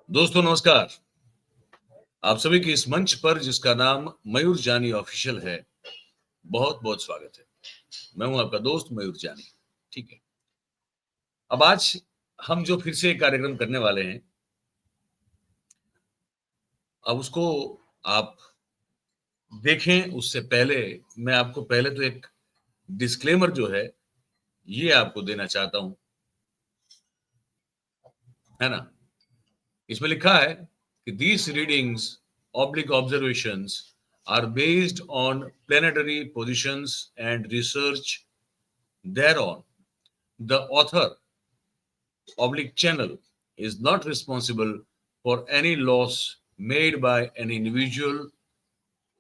दोस्तों नमस्कार। आप सभी की इस मंच पर जिसका नाम मयूर जानी ऑफिशियल है, बहुत बहुत स्वागत है। मैं हूं आपका दोस्त मयूर जानी। ठीक है, अब आज हम जो फिर से एक कार्यक्रम करने वाले हैं, अब उसको आप देखें उससे पहले मैं आपको पहले तो एक डिस्क्लेमर जो है ये आपको देना चाहता हूं, है ना। इसमें लिखा है कि these readings oblique observations are based on planetary positions and research thereon. The author oblique channel is not responsible for any loss made by an individual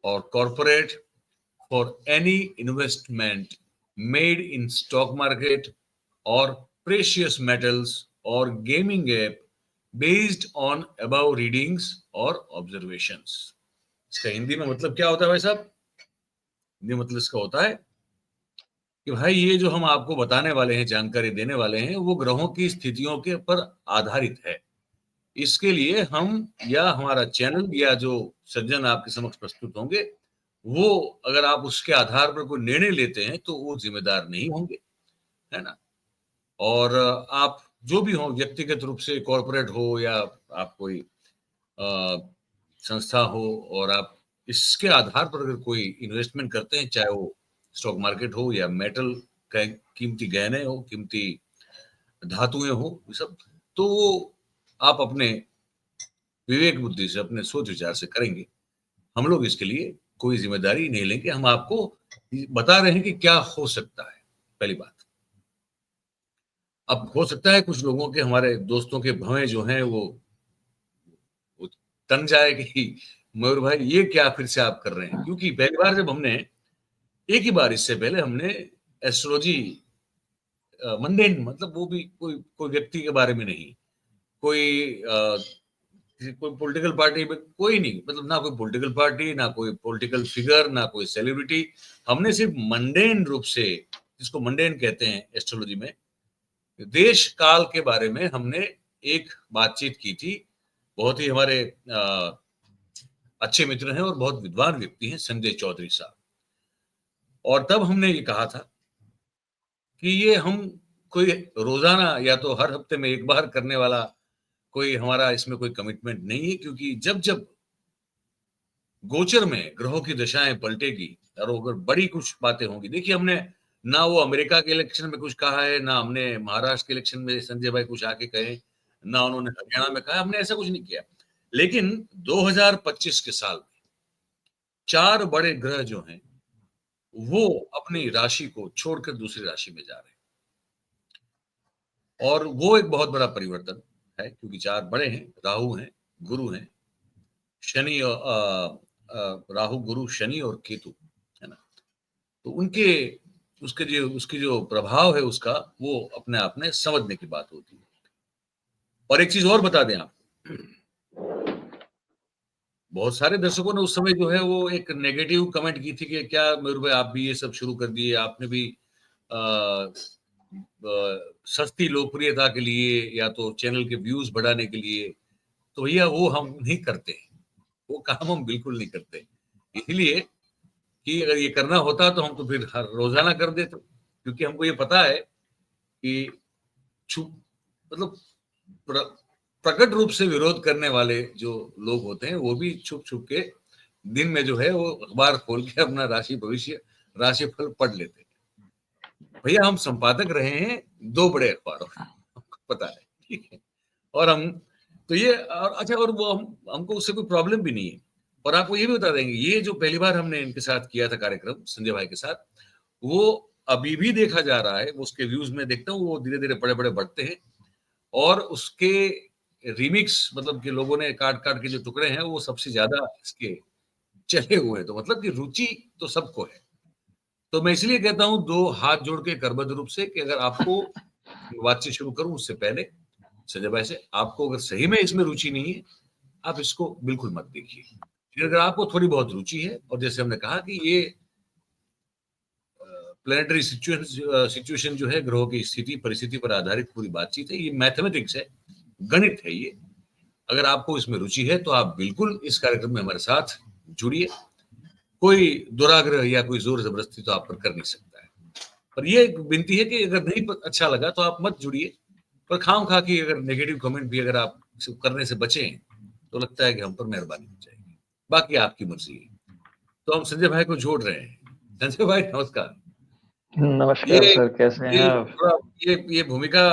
or corporate for any investment made in stock market or precious metals or gaming app based on above readings or observations. इसका हिंदी में मतलब क्या होता है भाई साहब? हिंदी मतलब इसका होता है कि भाई ये जो हम आपको बताने वाले हैं, जानकारी देने वाले हैं, वो ग्रहों की स्थितियों के पर आधारित है। इसके लिए हम या हमारा चैनल या जो सज्जन आपके समक्ष प्रस्तुत होंगे, वो अगर आप उसके आधार पर कोई निर्णय लेते हैं, तो वो ज़िम्मेदार नहीं होंगे, है ना? और आप जो भी हों, व्यक्तिगत रूप से कॉर्पोरेट हो या आप कोई अ, संस्था हो और आप इसके आधार पर अगर कोई इन्वेस्टमेंट करते हैं, चाहे वो स्टॉक मार्केट हो या मेटल क कीमती गहने हो, कीमती धातुएँ हो, ये सब, तो वो आप अपने विवेक बुद्धि से, अपने सोच विचार से करेंगे। हम लोग इसके लिए कोई ज़िम्मेदारी नहीं लेंगे, हम आपको बता रहे हैं कि क्या हो सकता है, पहली बात। अब हो सकता है कुछ लोगों के, हमारे दोस्तों के भवें जो हैं वो तन जाए कि मयूर भाई ये क्या फिर से आप कर रहे हैं? क्योंकि पहली बार जब हमने एक ही बार इससे पहले हमने एस्ट्रोलॉजी मंडेन, मतलब वो भी कोई कोई व्यक्ति के बारे में नहीं, कोई कोई पॉलिटिकल पार्टी में कोई नहीं, मतलब ना कोई पॉलिटिकल पार्टी, ना कोई पॉलिटिकल फिगर, ना कोई सेलिब्रिटी। हमने सिर्फ मंडेन रूप से, जिसको मंडेन कहते हैं एस्ट्रोलॉजी में, देश काल के बारे में हमने एक बातचीत की थी। बहुत ही हमारे अच्छे मित्र हैं और बहुत विद्वान व्यक्ति हैं, संजय चौधरी साहब। और तब हमने ये कहा था कि ये हम कोई रोजाना या तो हर हफ्ते में एक बार करने वाला कोई हमारा इसमें कोई कमिटमेंट नहीं है, क्योंकि जब जब गोचर में ग्रहों की दशाएं पलटेगी और अगर बड़ी कुछ बातें होंगी, देखिए हमने ना वो अमेरिका के इलेक्शन में कुछ कहा है, ना हमने महाराष्ट्र के इलेक्शन में संजय भाई कुछ आके कहे, ना उन्होंने हरियाणा में कहा, हमने ऐसा कुछ नहीं किया। लेकिन 2025 के साल में 4 बड़े ग्रह जो हैं, वो अपनी राशि को छोड़कर दूसरी राशि में जा रहे हैं। और वो एक बहुत बड़ा परिवर्तन है, क्योंकि 4 बड़े हैं, राहु हैं, गुरु हैं, शनि राहु, गुरु, शनि और केतु, है ना? तो उनके उसकी जो प्रभाव है उसका, वो अपने आप में समझने की बात होती है। और एक चीज़ और बता दें आपको, बहुत सारे दर्शकों ने उस समय जो है वो एक नेगेटिव कमेंट की थी कि क्या मयूर भाई आप भी ये सब शुरू कर दिए, आपने भी अ, सस्ती लोकप्रियता के लिए या तो चैनल के व्यूज़ बढ़ाने के लिए, तो भैया वो हम नहीं करते, वो काम हम बिल्कुल नहीं करते। इसलिए कि अगर ये करना होता तो हम तो फिर हर रोज़ाना कर देते, क्योंकि हमको ये पता है कि छुप मतलब प्र प्रकट रूप से विरोध करने वाले जो लोग होते हैं, वो भी छुप-छुप के दिन में जो है वो अखबार खोल के अपना राशिफल पढ़ लेते हैं। भैया हम संपादक रहे हैं 2 बड़े अखबारों के, हमको पता है, ठीक है? और हम तो ये और अच्छा, और वो हमको उससे कोई प्रॉब्लम भी नहीं है। और आपको ये भी बता देंगे, ये जो पहली बार हमने इनके साथ किया था कार्यक्रम, संजय भाई के साथ, वो अभी भी देखा जा रहा है। वो उसके व्यूज़ मैं देखता हूँ, वो धीरे-धीरे बड़े-बड़े बढ़ते हैं। और उसके रीमिक्स, मतलब कि लोगों ने काट-काट के जो टुकड़े हैं, वो सबसे ज़्यादा इसके चले हुए हैं। तो मतलब कि रुचि तो सबको है। तो मैं इसलिए कहता हूँ 2 हाथ जोड़ के करबद्ध रूप से कि अगर आपको बातचीत शुरू करूँ उससे पहले संजय भाई से, आपको अगर सही में इसमें रुचि नहीं है, आप इसको बिल्कुल मत देखिए। फिर अगर आपको थोड़ी बहुत रुचि है, और जैसे हमने कहा कि ये प्लैनेटरी सिचुएशन जो है, ग्रहों की स्थिति परिस्थिति पर आधारित पूरी बातचीत है, ये मैथमेटिक्स है, गणित है ये। अगर आपको इसमें रुचि है तो आप बिल्कुल इस कार्यक्रम में हमारे साथ जुड़िए। कोई दुराग्रह या कोई जोर जबरदस्ती तो आप पर कर नहीं सकता है। पर ये एक विनती है कि अगर नहीं अच्छा लगा तो आप मत जुड़िए। पर खाम खा की अगर नेगेटिव कमेंट भी अगर आप करने से बचें तो लगता है कि हम पर मेहरबानी हो जाएगी। बाकी आपकी मर्जी है। तो हम संजय भाई को जोड़ रहे हैं। संजय भाई नमस्कार। ये नमस्कार सर, कैसे हैं ये आप? थोड़ा ये भूमिका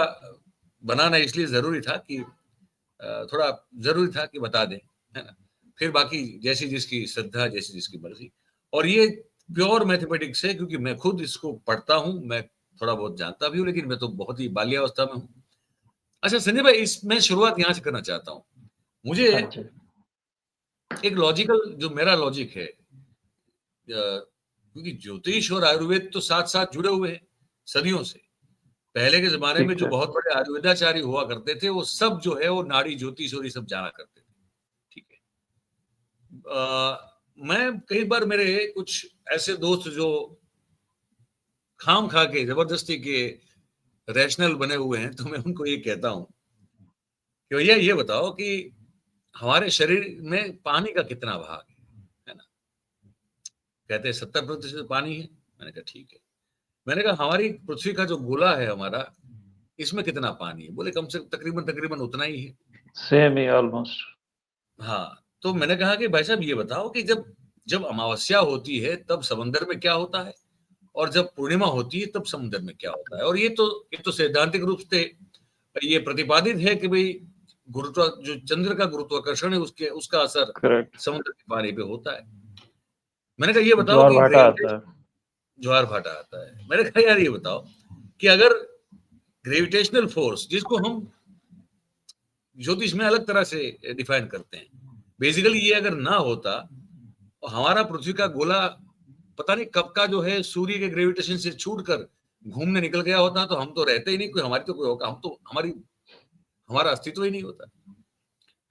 बनाना इसलिए जरूरी था कि थोड़ा जरूरी था कि बता दें, है ना? फिर बाकी जैसी जिसकी श्रद्धा, जैसी जिसकी मर्जी। और ये प्योर मैथमेटिक्स है, क्योंकि मैं खुद इसको पढ़ता हूँ, मैं थोड़ा बहुत जानता भी हूँ, लेकिन मैं तो बहुत ही बाल्यावस्था में हूँ। अच्छा संजय भाई, इसमें शुरुआत यहाँ से करना चाहता हूँ। मुझे हाँ जी। एक लॉजिकल, जो मेरा लॉजिक है, क्योंकि ज्योतिष और आयुर्वेद तो साथ साथ जुड़े हुए हैं सदियों से। पहले के जमाने में ठीक जो है। बहुत बड़े आयुर्वेदाचार्य हुआ करते थे, वो सब जो है वो नाड़ी ज्योतिष और ये सब जाना करते थे। ठीक है। मैं कई बार मेरे कुछ ऐसे दोस्त जो खाम खा के जबरदस्ती के रैशनल बने हुए हैं, तो मैं उनको ये कहता हूँ कि भैया ये बताओ कि हमारे शरीर में पानी का कितना भाग है ना? कहते हैं 70% पानी है। मैंने कहा ठीक है। मैंने कहा हमारी पृथ्वी का जो गोला है हमारा, इसमें कितना पानी है? बोले कम से कम तकरीबन तकरीबन उतना ही है। सेम ही ऑलमोस्ट। हाँ, तो मैंने कहा कि भाई साहब ये बताओ कि जब जब अमावस्या होती है तब समंदर में क्या होता है, और जब पूर्णिमा होती है तब समुद्र में क्या होता है? और ये तो सैद्धांतिक रूप से ये प्रतिपादित है कि भाई गुरुत्व जो चंद्र का गुरुत्वाकर्षण है, उसके उसका असर करेक्ट। समुद्र के पानी पे होता है। मैंने कहा ये बताओ ज्वार कि भाटा आता ग्रेविटेशन, है। ज्वार भाटा आता है। मैंने कहा यार ये बताओ कि अगर ग्रेविटेशनल फोर्स, जिसको हम ज्योतिष में अलग तरह से डिफाइन करते हैं, बेसिकली ये अगर ना होता, और हमारा पृथ्वी का गोला पता नहीं कब का जो है सूर्य के ग्रेविटेशन से छूटकर घूमने निकल गया होता, तो हम तो रहते ही नहीं, कोई हमारी तो कोई होगा, हम तो हमारा अस्तित्व ही नहीं होता,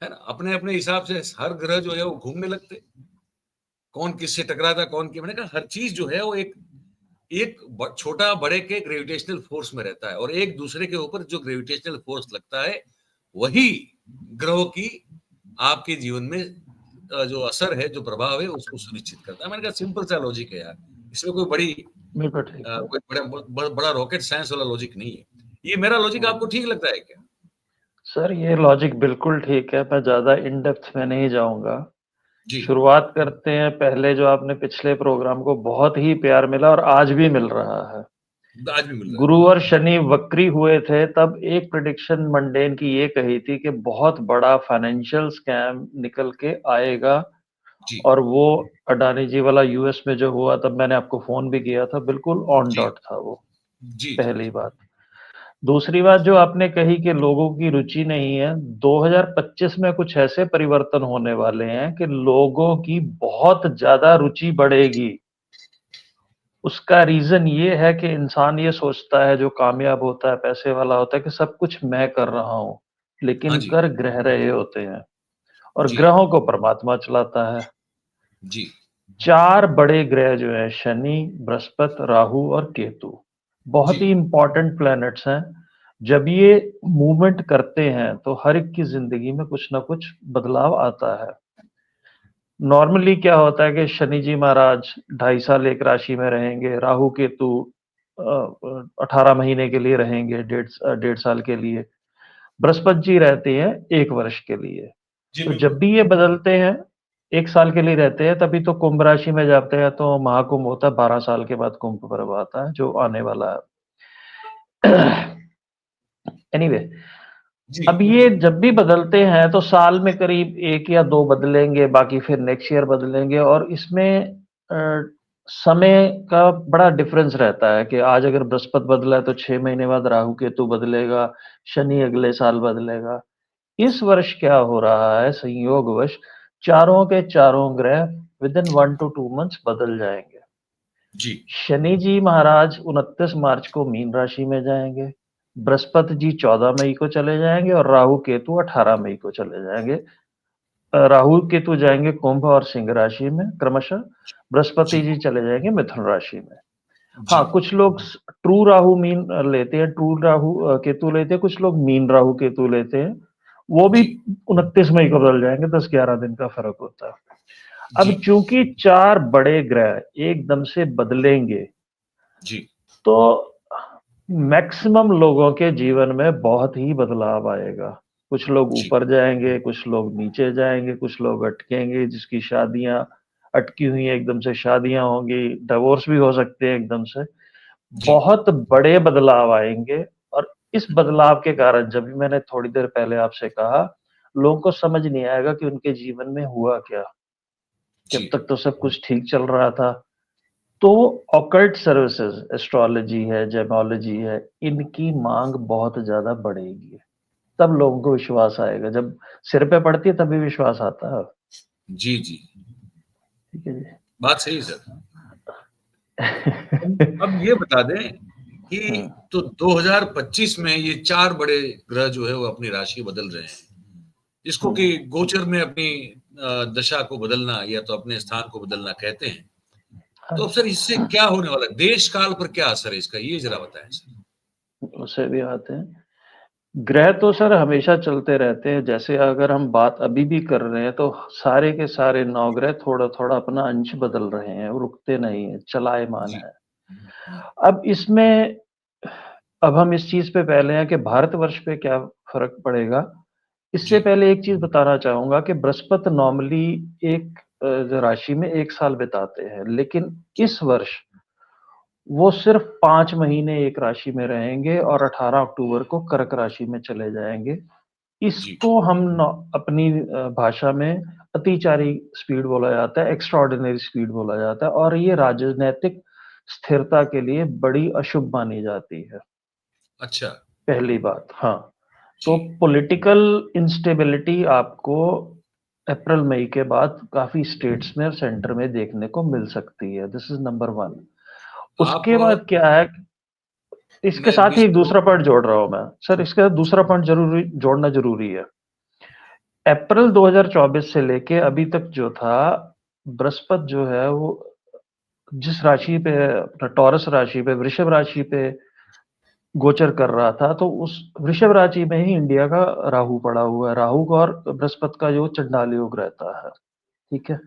है ना? अपने अपने हिसाब से हर ग्रह जो है वो घूमने लगते, कौन किससे टकराता, कौन की। मैंने कहा हर चीज जो है वो एक एक छोटा बड़े के ग्रेविटेशनल फोर्स में रहता है, और एक दूसरे के ऊपर जो ग्रेविटेशनल फोर्स लगता है, वही ग्रहों की आपके जीवन में जो असर है, जो प्रभाव है, उसको सुनिश्चित करता है। मैंने कहा सिंपल सा लॉजिक है यार, इसमें कोई बड़ी बिल्कुल ठीक है। कोई बड़ा रॉकेट साइंस वाला लॉजिक नहीं है। ये मेरा लॉजिक आपको ठीक लगता है क्या? सर ये लॉजिक बिल्कुल ठीक है, मैं ज़्यादा इन डेप्थ में नहीं जाऊँगा। जी। शुरुआत करते हैं पहले, जो आपने पिछले प्रोग्राम को बहुत ही प्यार मिला और आज भी मिल रहा है। आज भी मिल रहा है। गुरु और शनि वक्री हुए थे, तब एक प्रेडिक्शन मंडेन की ये कही थी कि बहुत बड़ा फाइनेंशियल स्कैम निकल के आएगा, जी। और वो अडानी जी वाला यूएस में जो हुआ, तब मैंने आपको फ़ोन भी किया था, बिल्कुल ऑन जी। डॉट था वो, जी। जी। पहली बात। दूसरी बात जो आपने कही कि लोगों की रुचि नहीं है, 2025 में कुछ ऐसे परिवर्तन होने वाले हैं कि लोगों की बहुत ज़्यादा रुचि बढ़ेगी। उसका रीज़न ये है कि इंसान ये सोचता है, जो कामयाब होता है, पैसे वाला होता है, कि सब कुछ मैं कर रहा हूँ, हाँ लेकिन जी। कर ग्रह रहे होते हैं, और जी। ग्रहों को परमात्मा चलाता है। जी। 4 बड़े ग्रह जो हैं, शनि, बृहस्पति, राहु और केतु, जी। बहुत ही इम्पोर्टेंट प्लैनेट्स हैं। जब ये मूवमेंट करते हैं, तो हर एक की ज़िंदगी में कुछ न कुछ बदलाव आता है। नॉर्मली क्या होता है कि शनि जी महाराज 2.5 साल एक राशि में रहेंगे, राहु केतु 18 महीने के लिए रहेंगे, 1.5 साल के लिए। बृहस्पति जी रहते हैं 1 वर्ष के लिए। जी तो जब बिल्कुल। भी ये बदलते हैं, 1 साल के लिए रहते हैं, तभी तो कुंभ राशि में जाते हैं, तो महाकुंभ होता है, 12 साल के बाद कुंभ पर्व आता है, जो आने वाला है। एनीवे, जी अब ये बिल्कुल। जब भी बदलते हैं, तो साल में करीब 1 या 2 बदलेंगे, बाकी फिर नेक्स्ट ईयर बदलेंगे, और इसमें समय का बड़ा डिफरेंस रहता है कि आज अगर बृहस्पति बदला है, तो 6 महीने बाद राहु केतु बदलेगा, शनि अगले साल बदलेगा। इस वर्ष क्या हो रहा है, संयोगवश चारों के चारों ग्रह विदिन 1 टू 2 मंथ्स बदल जाएंगे। जी। शनि जी महाराज 29 मार्च को मीन राशि में जाएंगे, बृहस्पति जी 14 मई को चले जाएंगे, और राहु केतु 18 मई को चले जाएंगे। राहु केतु जाएंगे कुंभ और सिंह राशि में क्रमशः, बृहस्पति जी। जी चले जाएंगे मिथुन राशि में। जी। हाँ, कुछ लोग ट्रू राहु मीन लेते हैं, ट्रू राहु केतु लेते हैं, कुछ लोग मीन राहु केतु लेते हैं। वो भी जी 29 मई को बदल जाएंगे, 10-11 दिन का फर्क होता है। जी अब चूंकि 4 बड़े ग्रह एकदम से बदलेंगे, जी तो मैक्सिमम लोगों के जीवन में बहुत ही बदलाव आएगा। कुछ लोग जी ऊपर जाएंगे, कुछ लोग नीचे जाएंगे, कुछ लोग अटकेंगे, जिसकी शादियां अटकी हुई हैं एकदम से शादियां होंगी, डिवोर्स भी हो सकते हैं एकदम से। जी बहुत बड़े बदलाव आएंगे, और इस बदलाव के कारण, जब भी मैंने थोड़ी देर पहले आपसे कहा, लोगों को समझ नहीं आएगा कि उनके जीवन में हुआ क्या। जब जी तक तो सब कुछ ठीक चल रहा था। तो ऑकल्ट सर्विसेज, एस्ट्रोलॉजी है, जेमोलॉजी है, इनकी मांग बहुत ज्यादा बढ़ेगी। तब लोगों को विश्वास आएगा। जब सिर पे पड़ती है तभी विश्वास आता है। जी जी। ठीक है बात सही है सर। जी। अब ये बता दें कि हम्म, तो 2025 में ये 4 बड़े ग्रह जो है वो अपनी राशि बदल रहे हैं, जिसको हम्म। कि गोचर में अपनी दशा को बदलना या तो अपने स्थान को बदलना कहते हैं। हाँ तो अब जी, सर इससे क्या होने वाला है? देश काल पर क्या असर है इसका, ये जरा बताएं सर। उसे भी आते हैं। ग्रह तो सर हमेशा चलते रहते हैं। जैसे अगर हम बात अभी भी कर रहे हैं, तो सारे के सारे 9 ग्रह थोड़ा-थोड़ा अपना अंश बदल रहे हैं, वो रुकते नहीं हैं, चलायमान जी है। अब इसमें, अब हम इस चीज़ पे पहले हैं कि भारतवर्ष पे क्या फ़र्क पड़ेगा। इससे जी पहले एक चीज़ बताना चाहूँगा कि बृहस्पति नॉर्मली एक जो राशि में 1 साल बिताते हैं, लेकिन जी इस वर्ष वो सिर्फ़ 5 महीने एक राशि में रहेंगे और 18 अक्टूबर को कर्क राशि में चले जाएँगे। जी इसको हम नॉ अपनी भाषा में अतिचारी स्पीड बोला जाता है, एक्स्ट्राऑर्डिनरी स्पीड बोला जाता है, और ये राजनैतिक स्थिरता के लिए बड़ी अशुभ मानी जाती है, अच्छा पहली बात। हाँ, तो जी पॉलिटिकल इंस्टेबिलिटी आपको अप्रैल-मई के बाद काफ़ी स्टेट्स में और सेंटर में देखने को मिल सकती है। This is number 1। आप उसके बाद क्या है, इसके मैं साथ ही बीच एक में रोक दूसरा पॉइंट जोड़ रहा हूँ मैं। सर, इसके साथ दूसरा पॉइंट ज़रूरी जोड़ना ज़रूरी है। अप्रैल 2024 से लेके अभी तक जो था, बृहस्पति जो है वो जिस राशि पे, अपना टॉरस राशि पे, वृषभ राशि पे गोचर कर रहा था, तो उस वृषभ राशि में ही इंडिया का राहु पड़ा हुआ है। राहु का और बृहस्पति का जो चंडाल योग रहता है, ठीक है?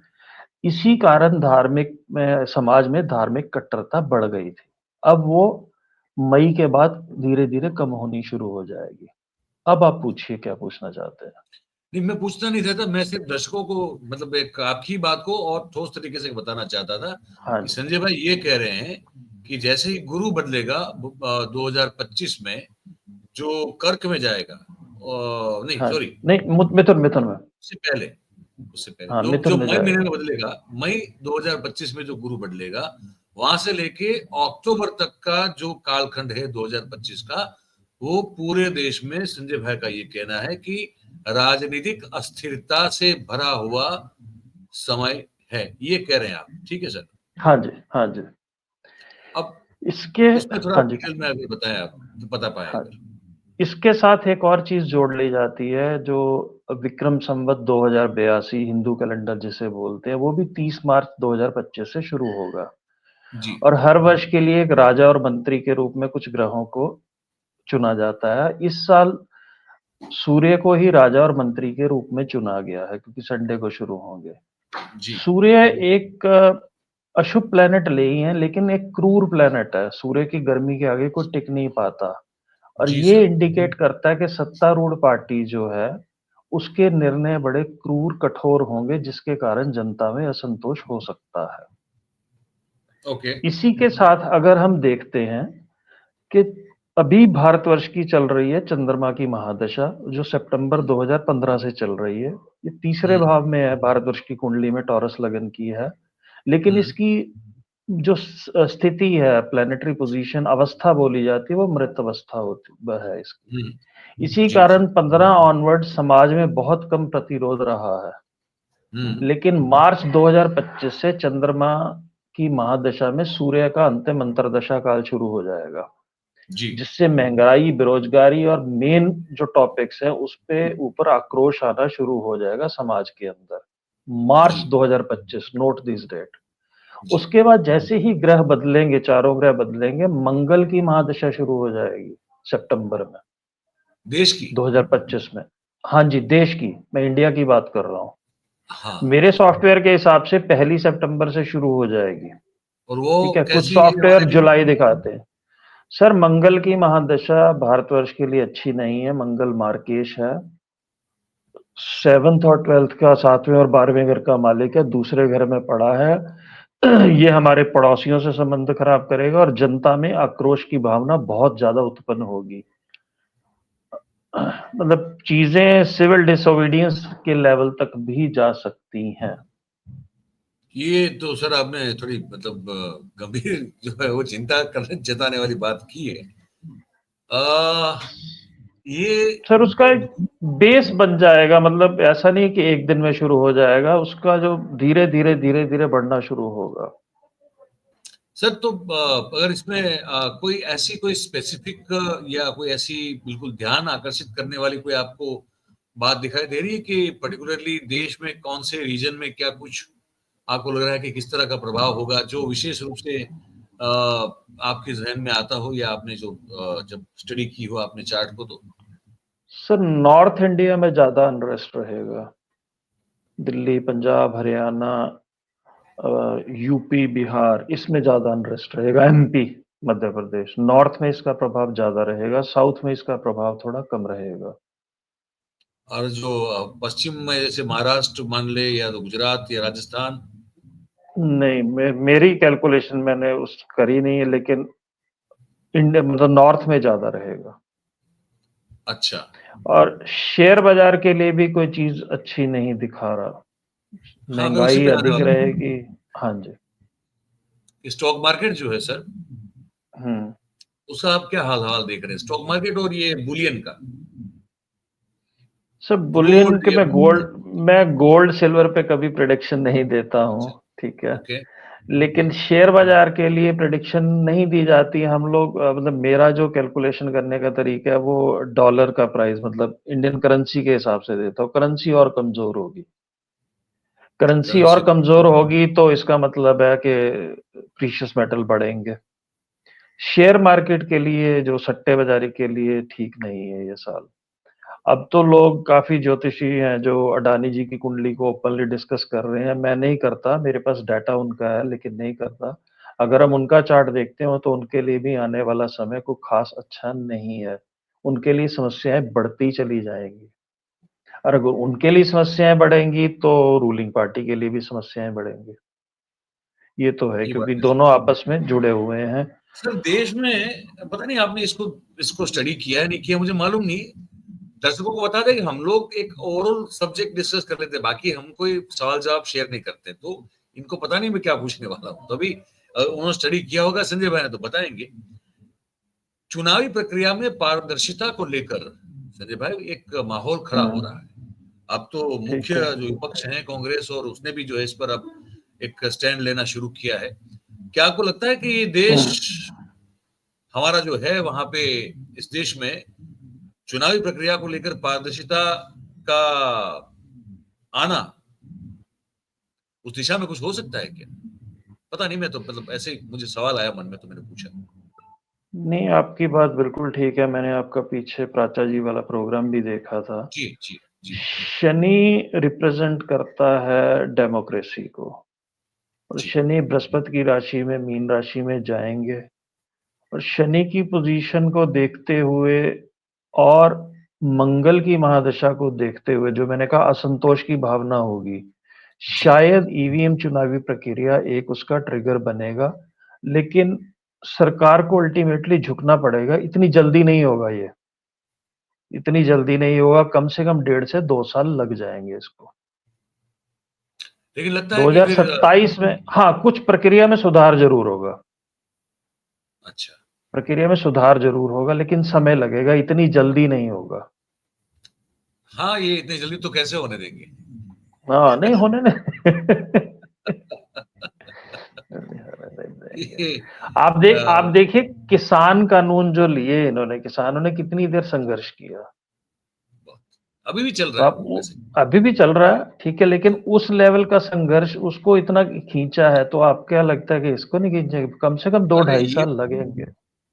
इसी कारण धार्मिक में, समाज में धार्मिक कट्टरता बढ़ गई थी। अब वो मई के बाद धीरे-धीरे कम होनी शुरू हो जाएगी। अब आप पूछिए क्या पूछना चाहते हैं? नहीं, मैं पूछना नहीं चाहता, मैं सिर्फ दर्शकों को मतलब एक आपकी बात को और ठोस तरीके से बताना चाहता था हाँ कि जी। संजय भाई ये कह रहे हैं कि जैसे ही गुरु बदलेगा 2025 में, जो कर्क में जाएगा, नहीं हाँ सॉरी, जी। नहीं, मिथुन में। उससे पहले, उससे पहले हाँ, जो जो मिथुन में मई महीने जाएगा। में बदलेगा, मई 2025 में जो गुरु बदलेगा, वहां से लेके अक्टूबर तक का जो कालखंड है 2025 का, वो पूरे देश में संजय भाई का ये कहना है कि राजनीतिक अस्थिरता से भरा हुआ समय है, ये कह रहे हैं आप, ठीक है सर। हाँ जी, हाँ जी। अब इसके उसमें थोड़ा हाँ जी, डिटेल में अगर बताएं आप तो पता पाए हाँ अगर। जी। इसके साथ एक और चीज़ जोड़ ली जाती है, जो विक्रम संवत 2082 हिंदू कैलेंडर जिसे बोलते हैं, वो भी 30 मार्च 2025 से शुरू होगा। जी और हर वर्ष के लिए एक राजा और मंत्री के रूप में कुछ ग्रहों को चुना जाता है। इस साल सूर्य को ही राजा और मंत्री के रूप में चुना गया है, क्योंकि संडे को शुरू होंगे। जी सूर्य एक अशुभ प्लैनेट ले ही है, लेकिन एक क्रूर प्लैनेट है। सूर्य की गर्मी के आगे कोई टिक नहीं पाता, और जी ये सर। इंडिकेट करता है कि सत्तारूढ़ पार्टी जो है, उसके निर्णय बड़े क्रूर, कठोर होंगे, जिसके कारण जनता में असंतोष हो सकता है। ओके। इसी के साथ अगर हम देखते हैं कि अभी भारतवर्ष की चल रही है चंद्रमा की महादशा, जो सितंबर 2015 से चल रही है। ये तीसरे हम्म भाव में है, भारतवर्ष की कुंडली में टॉरस लगन की है। लेकिन हम्म इसकी जो स्थिति है, प्लैनेटरी पोजीशन, अवस्था बोली जाती है, वो मृत अवस्था होती है इसकी। हम्म इसी जी कारण 15 ऑनवर्ड समाज में बहुत कम प्रतिरोध रहा है। हम्म लेकिन मार्च 2025 से चंद्रमा की महादशा में सूर्य का अंतिम अंतर्दशा काल शुरू हो जाएगा, जी जिससे महंगाई, बेरोजगारी और मेन जो टॉपिक्स है, उस पे ऊपर आक्रोश आना शुरू हो जाएगा समाज के अंदर। मार्च जी 2025, नोट दिस डेट। जी उसके बाद जैसे ही ग्रह बदलेंगे, चारों ग्रह बदलेंगे, मंगल की महादशा शुरू हो जाएगी सितंबर में देश की। 2025 में। हाँ जी, देश की, मैं इंडिया की बात कर रहा हूँ। हाँ, मेरे सॉफ्टवेयर के हिसाब से 1 सितंबर से शुरू हो जाएगी, और वो ठीक है? कुछ कैसी सॉफ्टवेयर होने देंगे? जुलाई दिखाते हैं। सर, मंगल की महादशा भारतवर्ष के लिए अच्छी नहीं है, मंगल मार्केश है। 7th और 12th का 7वें और 12वें घर का मालिक है, दूसरे घर में पड़ा है। ये हमारे पड़ोसियों से संबंध खराब करेगा और जनता में आक्रोश की भावना बहुत ज़्यादा उत्पन्न होगी। मतलब चीज़ें सिविल डिसोबीडियंस के लेवल तक भी जा सकती हैं। ये तो सर आपने थोड़ी मतलब गंभीर जो है वो चिंता करने जताने वाली बात की है। ये सर, उसका एक बेस बन जाएगा, मतलब ऐसा नहीं कि एक दिन में शुरू हो जाएगा, उसका जो धीरे-धीरे बढ़ना शुरू होगा। सर तो अगर इसमें कोई ऐसी कोई स्पेसिफिक या कोई ऐसी बिल्कुल ध्यान आकर्षित करने वाली कोई आपको बात दिखाई दे रही है कि पर्टिकुलरली देश में कौन से रीजन में क्या कुछ आपको लग रहा है कि किस तरह का प्रभाव होगा जो विशेष रूप से आपके जहन में आता हो या आपने जो जब स्टडी की हो आपने चार्ट को तो? सर, नॉर्थ इंडिया में ज़्यादा अनरेस्ट रहेगा। दिल्ली, पंजाब, हरियाणा, यूपी, बिहार इसमें ज़्यादा अनरेस्ट रहेगा। एमपी, मध्य प्रदेश, नॉर्थ में इसका प्रभाव ज़्यादा रहेगा, साउथ में इसका प्रभाव थोड़ा कम रहेगा। और जो पश्चिम में जैसे महाराष्ट्र मान ले या तो गुजरात या राजस्थान? नहीं, मेरी कैलकुलेशन मैंने उस करी नहीं है, लेकिन इंडिया मतलब नॉर्थ में ज़्यादा रहेगा। अच्छा। और शेयर बाजार के लिए भी कोई चीज़ अच्छी नहीं दिखा रहा। हाँ, मैं उसी महंगाई पे आने अधिक वाला हूँ। रहेगी। हाँ जी। स्टॉक मार्केट जो है सर, हुँ। उसका आप क्या हाल-हवाल देख रहे हैं? स्टॉक मार्केट और ये बुलियन का? सर, बुलियन क्रूड के या मैं गोल्ड सिल्वर पे कभी प्रेडिक्शन नहीं देता हूँ, अच्छा, ठीक है? ओके, लेकिन ओके। शेयर बाजार के लिए प्रेडिक्शन नहीं दी जाती। हम लोग मतलब मेरा जो कैलकुलेशन करने का तरीका है वो डॉलर का प्राइस मतलब इंडियन करेंसी के हिसाब से देता हूँ। करेंसी और कमज़ोर होगी। करेंसी और करेंसी कमज़ोर होगी तो इसका मतलब है कि प्रीशियस मेटल बढ़ेंगे। शेयर मार्केट के लिए जो सट्टेबाज़ारी के लिए ठीक नहीं है ये साल। अब तो लोग काफ़ी ज्योतिषी हैं जो अडानी जी की कुंडली को ओपनली डिस्कस कर रहे हैं। मैं नहीं करता, मेरे पास डाटा उनका है लेकिन नहीं करता। अगर हम उनका चार्ट देखते हो तो उनके लिए भी आने वाला समय कोई ख़ास अच्छा नहीं है। उनके लिए समस्याएँ बढ़ती चली जाएँगी और अगर उनके लिए समस्याएँ बढ़ेंगी तो रूलिंग पार्टी के लिए भी समस्याएँ बढ़ेंगी। ये तो है ये बात क्योंकि भी दोनों सही है। आपस में जुड़े हुए हैं। सर देश में पता नहीं आपने इसको इसको स्टडी किया है नहीं किया मुझे मालूम नहीं। दर्शकों को बता दें कि हम लोग एक ओवरऑल सब्जेक्ट डिस्कस कर लेते हैं, बाकी हम कोई सवाल-जवाब शेयर नहीं करते। तो इनको पता नहीं मैं क्या पूछने वाला हूँ। तो अभी उन्होंने स्टडी किया होगा संजय भाई ने तो बताएँगे। चुनावी प्रक्रिया में पारदर्शिता को लेकर संजय भाई एक माहौल खड़ा हो रहा हुँ, है। अब तो ठीक मुख्य है। जो विपक्ष है कांग्रेस और उसने भी जो है इस पर अब एक स्टैंड लेना शुरू किया है। क्या आपको लगता है कि ये देश हुँ। हमारा जो है वहां पे इस देश में चुनावी प्रक्रिया को लेकर पारदर्शिता का आना उस दिशा में कुछ हो सकता है क्या? पता नहीं मैं तो मतलब ऐसे ही मुझे सवाल आया मन में तो मैंने पूछा। नहीं, आपकी बात बिल्कुल ठीक है। मैंने आपका पीछे प्राचा जी वाला प्रोग्राम भी देखा था। जी, जी, जी, शनि रिप्रेज़ेंट करता है डेमोक्रेसी को और जी, शनि बृहस्पति की राशि में मीन राशि में जाएँगे और शनि की पोज़ीशन को देखते हुए और मंगल की महादशा को देखते हुए जो मैंने कहा असंतोष की भावना होगी। जी। शायद ईवीएम चुनावी प्रक्रिया एक उसका ट्रिगर बनेगा, लेकिन सरकार को अल्टीमेटली झुकना पड़ेगा। इतनी जल्दी नहीं होगा ये। इतनी जल्दी नहीं होगा, कम से कम 1.5 से 2 साल लग जाएँगे इसको। लेकिन लगता है कि फिर 2027 में हाँ, कुछ प्रक्रिया में सुधार ज़रूर होगा। अच्छा। प्रक्रिया में सुधार ज़रूर होगा, लेकिन समय लगेगा, इतनी जल्दी नहीं होगा। हाँ, ये इतनी जल्दी तो कैसे होने देंगे? हाँ, नहीं होने नहीं नहीं होने नहीं देंगे। ये आप देखिए किसान कानून जो लिए इन्होंने, किसानों ने कितनी देर संघर्ष किया। अभी भी चल तो रहा है आप वो वो वैसे। अभी भी चल रहा है, ठीक है, लेकिन उस लेवल का संघर्ष उसको इतना खींचा है, तो आप क्या लगता है कि इसको नहीं खींचेंगे? कम से कम 2 अरे ढाई ये साल लगेंगे।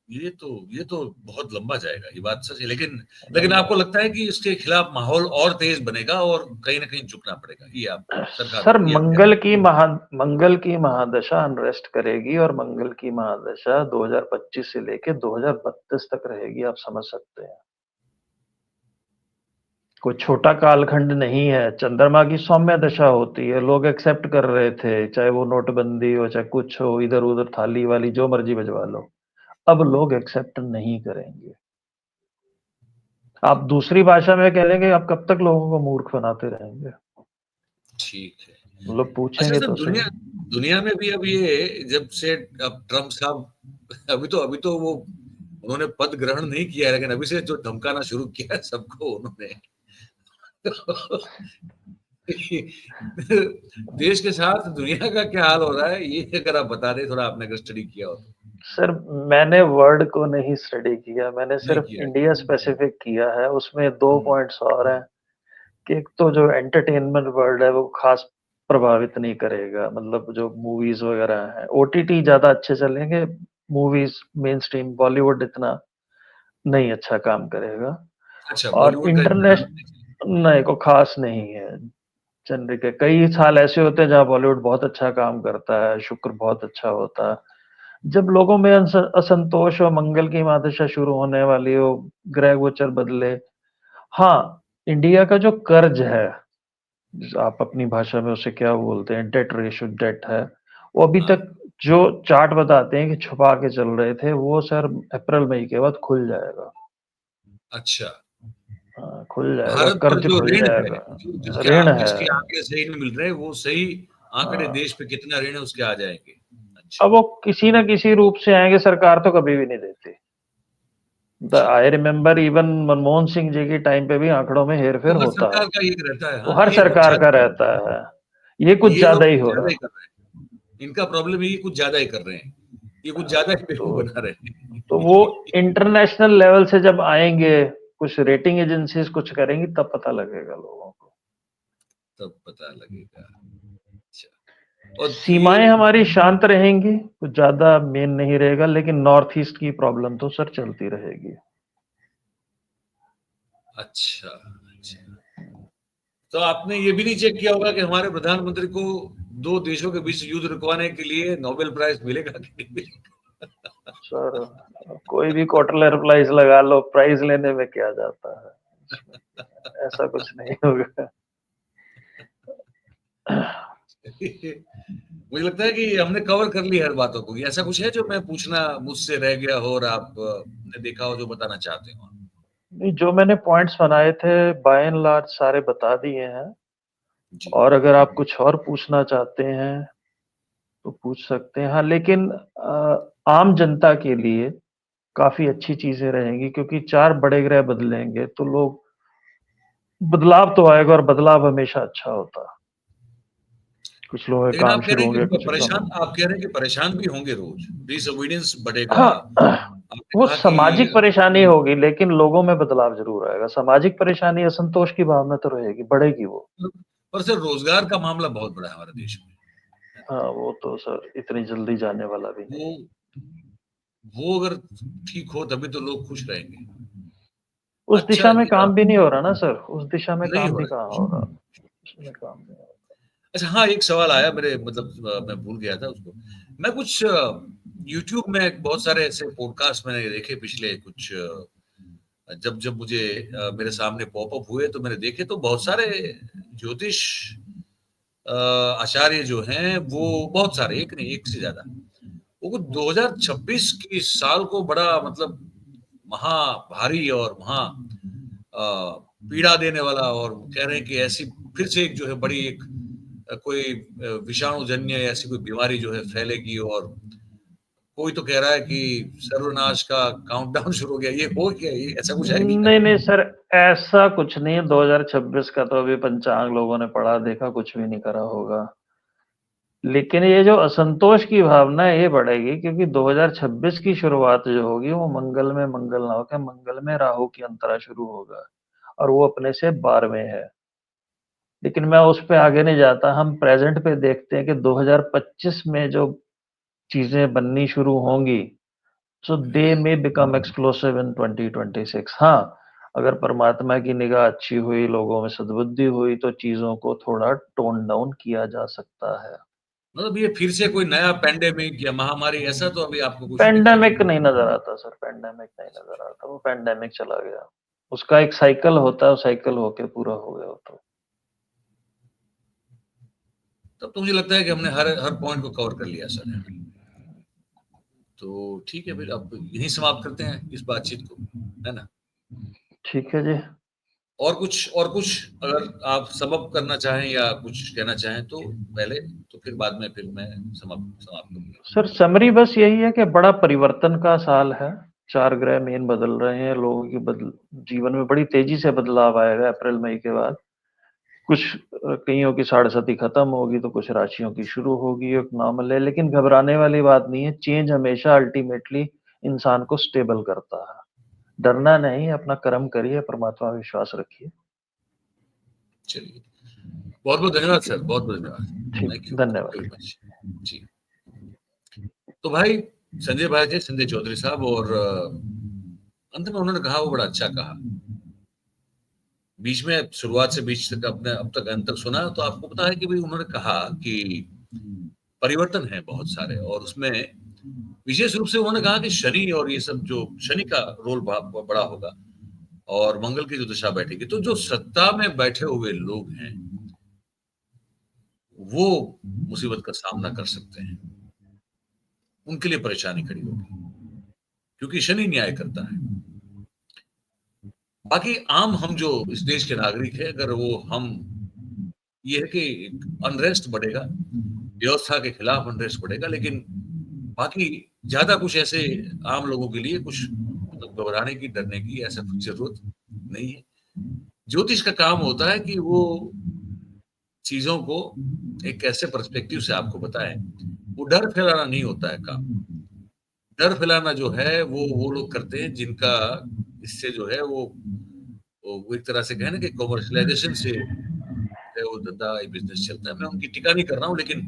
ये तो बहुत लंबा जाएगा, ये बात सच है। लेकिन आपको लगता है कि इसके खिलाफ माहौल और तेज बनेगा और कहीं ना कहीं झुकना पड़ेगा, ये आप सरकार सर को, ये आप कह रहे मंगल की महादशा अनरेस्ट करेगी और मंगल की महादशा 2025 से लेके 2032 तक रहेगी, आप समझ सकते हैं। कोई छोटा कालखंड नहीं है। चंद्रमा की सौम्य दशा होती है, लोग एक्सेप्ट कर रहे थे, चाहे वो नोटबंदी हो, चाहे कुछ हो, इधर उधर थाली वाली जो मर्जी बजवा लो। अब लोग एक्सेप्ट नहीं करेंगे। आप दूसरी भाषा में कह लेंगे, आप कब तक लोगों को मूर्ख बनाते रहेंगे? ठीक है। लोग अच्छा पूछेंगे सर, तो सही। दुनिया दुनिया में भी अब ये जब से अब ट्रम्प साहब अभी तो वो उन्होंने पद ग्रहण नहीं किया है, लेकिन अभी से जो धमकाना शुरू किया है सबको उन्होंने देश के साथ दुनिया का क्या हाल हो रहा है, ये अगर आप बता दें थोड़ा, आपने अगर स्टडी किया हो तो। सर, मैंने वर्ड को नहीं स्टडी किया, मैंने नहीं सिर्फ किया है। इंडिया स्पेसिफिक किया है। उसमें 2 हम्म, पॉइंट्स और हैं कि एक तो जो एंटरटेनमेंट वर्ल्ड है, वो खास प्रभावित नहीं करेगा। मतलब जो मूवीज़ वगैरह हैं, ओटीटी ज़्यादा अच्छे चलेंगे, मूवीज़ मेनस्ट्रीम बॉलीवुड इतना नहीं अच्छा काम करेगा। अच्छा, और बॉलीवुड का इतना इंटरनेश नाम नहीं चलेगा। नहीं, को खास नहीं है। जनरिक है, कई साल ऐसे होते हैं जहाँ बॉलीवुड बहुत अच्छा काम करता है, शुक्र बहुत अच्छा होता है। जब लोगों में असंतोष हो, मंगल की महादशा शुरू होने वाली हो, ग्रह गोचर बदले। हाँ, इंडिया का जो कर्ज है, आप अपनी भाषा में उसे क्या बोलते हैं, डेट रेशियो डेट है, वो अभी हाँ, तक जो चार्ट बताते हैं कि छुपा के चल रहे थे, वो सर अप्रैल मई के बाद खुल जाएगा। अच्छा। हाँ, खुल जाएगा, भारत पर कर्ज जो खुल ऋण है, जाएगा। ऋण है। जिसके आंकड़े सही नहीं मिल रहे, वो सही आंकड़े हाँ, देश पे कितना ऋण है उसके आ जाएंगे। अच्छा। अब वो किसी ना किसी रूप से आएंगे, सरकार तो कभी भी नहीं देती। अच्छा, I remember even Manmohan Singh ji के टाइम पे भी आंकड़ों में हेरफेर वो हर होता है। सरकार का ये रहता है। वो हाँ, हर ये कुछ सरकार का ज्यादा, रहता है। ये कुछ ये ज्यादा लोग ही कुछ हो ज्यादा ही रहा। कर रहे हैं। इनका प्रॉब्लम ये कुछ ज्यादा ही कर रहे हैं, ये कुछ ज्यादा ही तो बेवकूफ बना रहे तो वो हैं। इंटरनेशनल लेवल से जब आएंगे, कुछ रेटिंग एजेंसीज कुछ करेंगी, तब पता लगेगा लोगों को। तब पता लगेगा। अच्छा। और ये, सीमाएं हमारी शांत रहेंगी, कुछ ज्यादा मेन नहीं रहेगा, लेकिन नॉर्थ ईस्ट की प्रॉब्लम तो सर चलती रहेगी। अच्छा अच्छा, तो आपने ये भी नहीं चेक किया होगा कि हमारे प्रधानमंत्री को दो देशों के बीच युद्ध रुकवाने के लिए नोबेल प्राइज मिलेगा कि नहीं मिलेगा? सर, कोई भी क्वार्टर प्राइज लगा लो, प्राइज लेने में क्या जाता है, इसमें ऐसा कुछ नहीं होगा। मुझे लगता है कि हमने कवर कर ली हर बातों को। ऐसा कुछ है जो मैं पूछना मुझसे रह गया हो और आप ने देखा हो जो बताना चाहते हो? नहीं, जो मैंने पॉइंट्स बनाए थे बाय एंड लार्ज सारे बता दिए हैं। जी। और अगर आप कुछ और पूछना चाहते हैं तो पूछ सकते हैं। हाँ, लेकिन आम जनता के लिए काफी अच्छी चीजें रहेंगी, क्योंकि 4 बड़े ग्रह बदलेंगे तो लोग, बदलाव तो आएगा और बदलाव हमेशा अच्छा होता है। कुछ लोगों के लेकिन काम आप कह शुरू रहे हैं होंगे, कि कुछ कम परेशान, होंगे। आप कह रहे हैं कि परेशान भी होंगे रोज, डिसोबीडियंस बढ़ेगा। हाँ, आपने वो कहा कि सामाजिक परेशानी होगी, लेकिन लोगों में बदलाव ज़रूर आएगा। सामाजिक परेशानी, असंतोष की भावना तो रहेगी, बढ़ेगी वो। पर सर रोजगार का मामला बहुत बड़ा है हमारे देश में, है ना? हाँ, वो तो सर इतनी जल्दी जाने वाला भी वो नहीं। वो अगर ठीक हो तभी तो लोग खुश रहेंगे। उस अच्छा दिशा में जी, काम भी नहीं हो रहा ना सर, उस दिशा में नहीं काम हो भी रहा कहाँ है। हो रहा। उसमें काम नहीं हो अच्छा हाँ, एक सवाल आया मेरे, मतलब मैं भूल गया था उसको। मैं कुछ यूट्यूब में बहुत सारे ऐसे पॉडकास्ट मैंने देखे पिछले कुछ, जब जब मुझे मेरे सामने पॉपअप हुए तो मैंने देखे, तो बहुत सारे ज्योतिष आचार्य जो हैं वो बहुत सारे, एक नहीं एक से ज्यादा, वो कुछ 2026 की साल को बड़ा मतलब महा भारी और महा पीड़ा देने वाला, और कह रहे हैं कि ऐसी फिर से एक जो है बड़ी एक कोई विषाणु जन्य ऐसी कोई बीमारी जो है फैलेगी, और कोई तो कह रहा है कि सर्वनाश का काउंटडाउन शुरू हो गया। ये हो गया, ये ऐसा कुछ रहा। है क्या? नहीं, नहीं सर, ऐसा कुछ नहीं है। 2026 का तो अभी पंचांग लोगों ने पढ़ा देखा, कुछ भी नहीं करा होगा। लेकिन ये जो असंतोष की भावना है, ये बढ़ेगी, क्योंकि 2026 की शुरुआत जो होगी वो मंगल में मंगल ना होकर मंगल में राहु की अंतरा शुरू होगा, और वो अपने से 12वें है। लेकिन मैं उस पे आगे नहीं जाता, हम प्रेजेंट पे देखते हैं कि 2025 में जो चीजें बननी शुरू होंगी, सो दे मे बिकम एक्सप्लोसिव इन 2026। हाँ, अगर परमात्मा की निगाह अच्छी हुई, लोगों में सद्बुद्धि हुई, तो चीज़ों को थोड़ा टोन डाउन किया जा सकता है। मतलब ये फिर से कोई नया पेंडेमिक या महामारी ऐसा तो अभी आपको कुछ दिखाई पेंडेमिक नहीं? नहीं नज़र आता सर, पेंडेमिक नहीं नज़र आता, वो पेंडेमिक चला गया। उसका एक साइकिल होता है, वो साइकिल होके पूरा हो गया वो तो। तब तो मुझे लगता है कि हमने हर हर पॉइंट को कवर कर लिया सर। तो ठीक है, फिर अब यहीं समाप्त करते हैं इस बातचीत को, है ना? ठीक है जी। और कुछ अगर आप सम अप करना चाहें या कुछ कहना चाहें तो पहले, तो फिर बाद में फिर मैं समाप्त समाप्त करूँगा। सर समरी बस यही है कि बड़ा परिवर्तन का साल है। 4 ग्रह मेन बदल रहे हैं, लोगों की बदल जीवन में बड़ी तेज़ी से बदलाव आएगा अप्रैल-मई के बाद। कुछ कइयों की साढ़े-साती खत्म होगी, तो कुछ राशियों की शुरू होगी, एक नॉर्मल है, लेकिन घबराने वाली बात नहीं है। चेंज हमेशा अल्टीमेटली इंसान को स्टेबल करता है। डरना नहीं, अपना कर्म करिए, परमात्मा में विश्वास रखिए। चलिए, बहुत-बहुत धन्यवाद ठीक है, सर, बहुत-बहुत धन्यवाद। ठीक, थैंक यू धन्यवाद। Very much. जी। तो भाई संजय भाई थे, संजय चौधरी साहब, और अंत में उन्होंने कहा, वो बड़ा अच्छा कहा। बीच में शुरुआत से बीच तक अपने अब तक अंत तक सुना, तो आपको पता है कि भाई उन्होंने कहा कि परिवर्तन है बहुत सारे, और उसमें विशेष रूप से उन्होंने कहा कि शनि और ये सब, जो शनि का रोल बड़ा होगा और मंगल की जो दशा बैठेगी, तो जो सत्ता में बैठे हुए लोग हैं वो मुसीबत का सामना कर सकते हैं, उनके लिए परेशानी खड़ी होगी, क्योंकि शनि न्याय करता है। बाकी आम हम जो इस देश के नागरिक है, अगर वो हम, ये है कि अनरेस्ट बढ़ेगा, व्यवस्था के खिलाफ अनरेस्ट बढ़ेगा, लेकिन बाकी ज्यादा कुछ ऐसे आम लोगों के लिए कुछ मतलब घबराने की, डरने की ऐसा कुछ जरूरत नहीं है। ज्योतिष का काम होता है कि वो चीजों को एक ऐसे पर्सपेक्टिव से आपको बताएं। वो डर फैलाना नहीं होता है काम। डर फैलाना जो है वो लोग करते हैं जिनका इससे जो है वो एक तरह से कहे ना कि कॉमर्शलाइजेशन से है, वो धंधा बिजनेस चलता है। मैं उनकी टिक्का नहीं कर रहा हूँ, लेकिन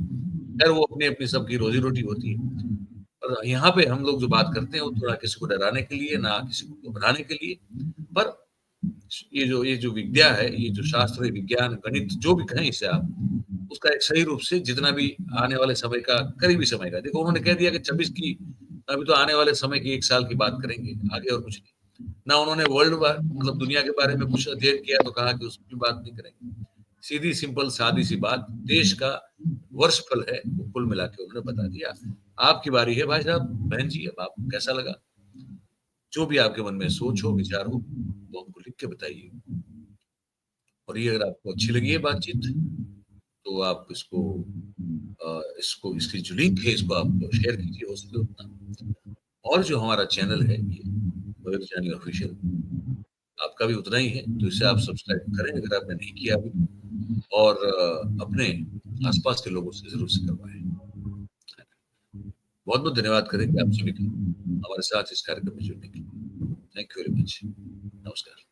खैर वो अपनी अपनी सबकी रोजी रोटी होती है। और यहाँ पे हम लोग जो बात करते हैं वो थोड़ा किसी को डराने के लिए, ना किसी को घबराने के लिए। पर ये जो विद्या है, ये जो शास्त्र, विज्ञान, गणित, जो भी कहें इसे आप, उसका एक सही रूप से जितना भी आने वाले समय का, करीबी समय का, देखो उन्होंने कह दिया कि 26 की, अभी तो आने वाले समय की 1 साल की बात करेंगे, आगे और कुछ नहीं। ना उन्होंने वर्ल्ड मतलब दुनिया के बारे में कुछ अध्ययन किया तो कहा कि उसकी बात नहीं करेंगे। सीधी सिंपल सादी सी बात, देश का वर्षफल है, वो कुल मिला के उन्होंने बता दिया। आपकी बारी है भाई साहब, बहन जी, अब आपको कैसा लगा? जो भी आपके मन में सोच हो, विचार हो, वो हमको लिख के बताइए। और ये अगर आपको अच्छी लगी है बातचीत, तो आप इसको इसकी जो लिंक है इसको आप शेयर कीजिए हो सके उतना। और जो हमारा चैनल है ये मगर जानी ऑफिशियल, आपका भी उतना ही है, तो इसे आप सब्सक्राइब करें अगर आपने नहीं किया अभी, और अपने आसपास के लोगों से जरूर से करवाएं। बहुत बहुत धन्यवाद करेंगे आप सभी का हमारे साथ इस कार्यक्रम में जुड़ने के लिए। Thank you very much. नमस्कार।